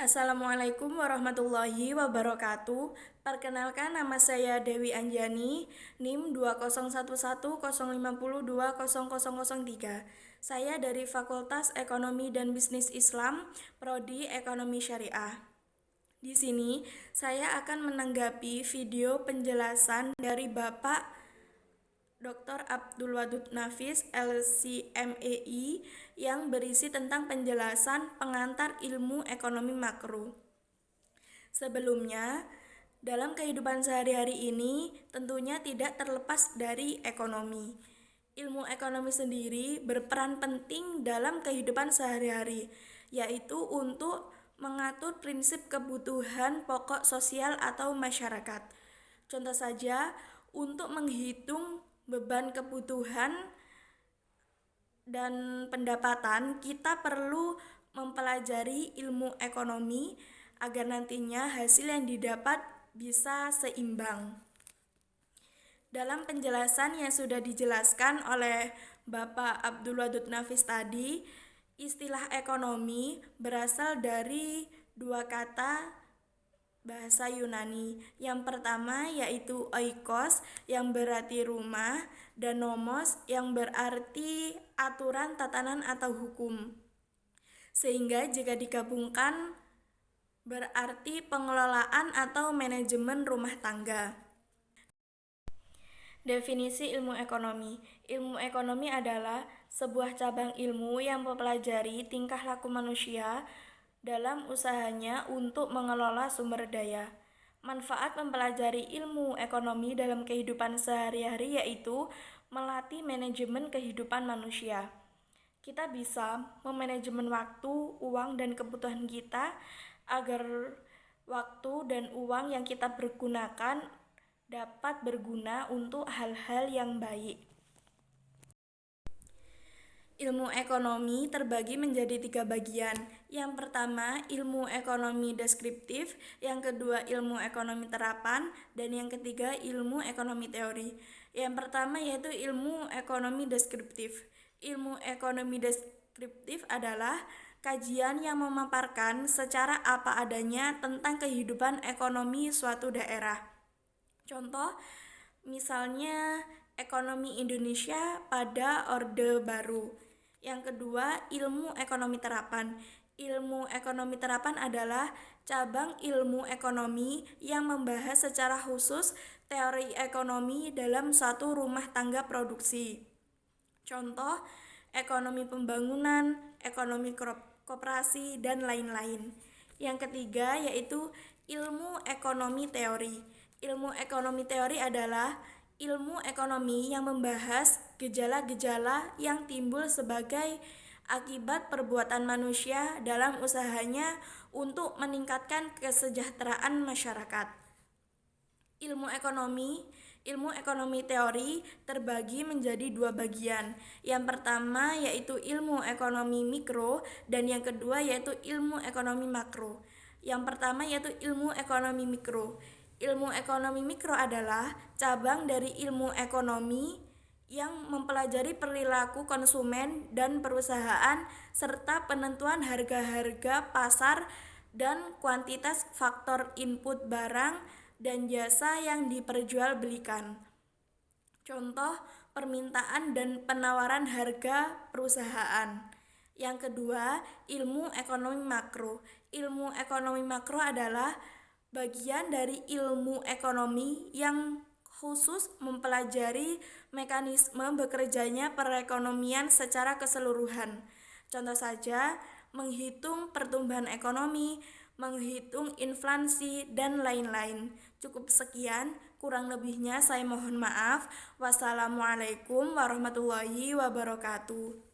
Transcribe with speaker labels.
Speaker 1: Assalamualaikum warahmatullahi wabarakatuh. Perkenalkan, nama saya Dewi Anjani, NIM 2011050200003. Saya dari Fakultas Ekonomi dan Bisnis Islam, Prodi Ekonomi Syariah. Di sini saya akan menanggapi video penjelasan dari Bapak Dr. Abdul Wadud Nafis, LC.MEI, yang berisi tentang penjelasan pengantar ilmu ekonomi makro. Sebelumnya, dalam kehidupan sehari-hari ini tentunya tidak terlepas dari ekonomi. Ilmu ekonomi sendiri berperan penting dalam kehidupan sehari-hari, yaitu untuk mengatur prinsip kebutuhan pokok sosial atau masyarakat. Contoh saja, untuk menghitung beban kebutuhan dan pendapatan, kita perlu mempelajari ilmu ekonomi agar nantinya hasil yang didapat bisa seimbang. Dalam penjelasan yang sudah dijelaskan oleh Bapak Abdul Wadud Nafis tadi, istilah ekonomi berasal dari dua kata bahasa Yunani. Yang pertama yaitu oikos yang berarti rumah dan nomos yang berarti aturan, tatanan atau hukum. Sehingga jika digabungkan berarti pengelolaan atau manajemen rumah tangga. Definisi ilmu ekonomi. Ilmu ekonomi adalah sebuah cabang ilmu yang mempelajari tingkah laku manusia dalam usahanya untuk mengelola sumber daya. Manfaat mempelajari ilmu ekonomi dalam kehidupan sehari-hari yaitu melatih manajemen kehidupan manusia. Kita bisa memanajemen waktu, uang, dan kebutuhan kita agar waktu dan uang yang kita pergunakan dapat berguna untuk hal-hal yang baik. Ilmu ekonomi terbagi menjadi 3 bagian. Yang pertama, ilmu ekonomi deskriptif, yang kedua ilmu ekonomi terapan, dan yang ketiga ilmu ekonomi teori. Yang pertama yaitu ilmu ekonomi deskriptif. Ilmu ekonomi deskriptif adalah kajian yang memaparkan secara apa adanya tentang kehidupan ekonomi suatu daerah. Contoh, misalnya ekonomi Indonesia pada Orde Baru. Yang kedua, ilmu ekonomi terapan. Ilmu ekonomi terapan adalah cabang ilmu ekonomi yang membahas secara khusus teori ekonomi dalam suatu rumah tangga produksi. Contoh, ekonomi pembangunan, ekonomi koperasi, dan lain-lain. Yang ketiga yaitu ilmu ekonomi teori. Ilmu ekonomi teori adalah ilmu ekonomi yang membahas gejala-gejala yang timbul sebagai akibat perbuatan manusia dalam usahanya untuk meningkatkan kesejahteraan masyarakat. Ilmu ekonomi teori terbagi menjadi 2 bagian. Yang pertama yaitu ilmu ekonomi mikro dan yang kedua yaitu ilmu ekonomi makro. Yang pertama yaitu ilmu ekonomi mikro. Ilmu ekonomi mikro adalah cabang dari ilmu ekonomi yang mempelajari perilaku konsumen dan perusahaan serta penentuan harga-harga pasar dan kuantitas faktor input barang dan jasa yang diperjualbelikan. Contoh, permintaan dan penawaran harga perusahaan. Yang kedua, ilmu ekonomi makro. Ilmu ekonomi makro adalah bagian dari ilmu ekonomi yang khusus mempelajari mekanisme bekerjanya perekonomian secara keseluruhan. Contoh saja, menghitung pertumbuhan ekonomi, menghitung inflasi, dan lain-lain. Cukup sekian, kurang lebihnya saya mohon maaf. Wassalamualaikum warahmatullahi wabarakatuh.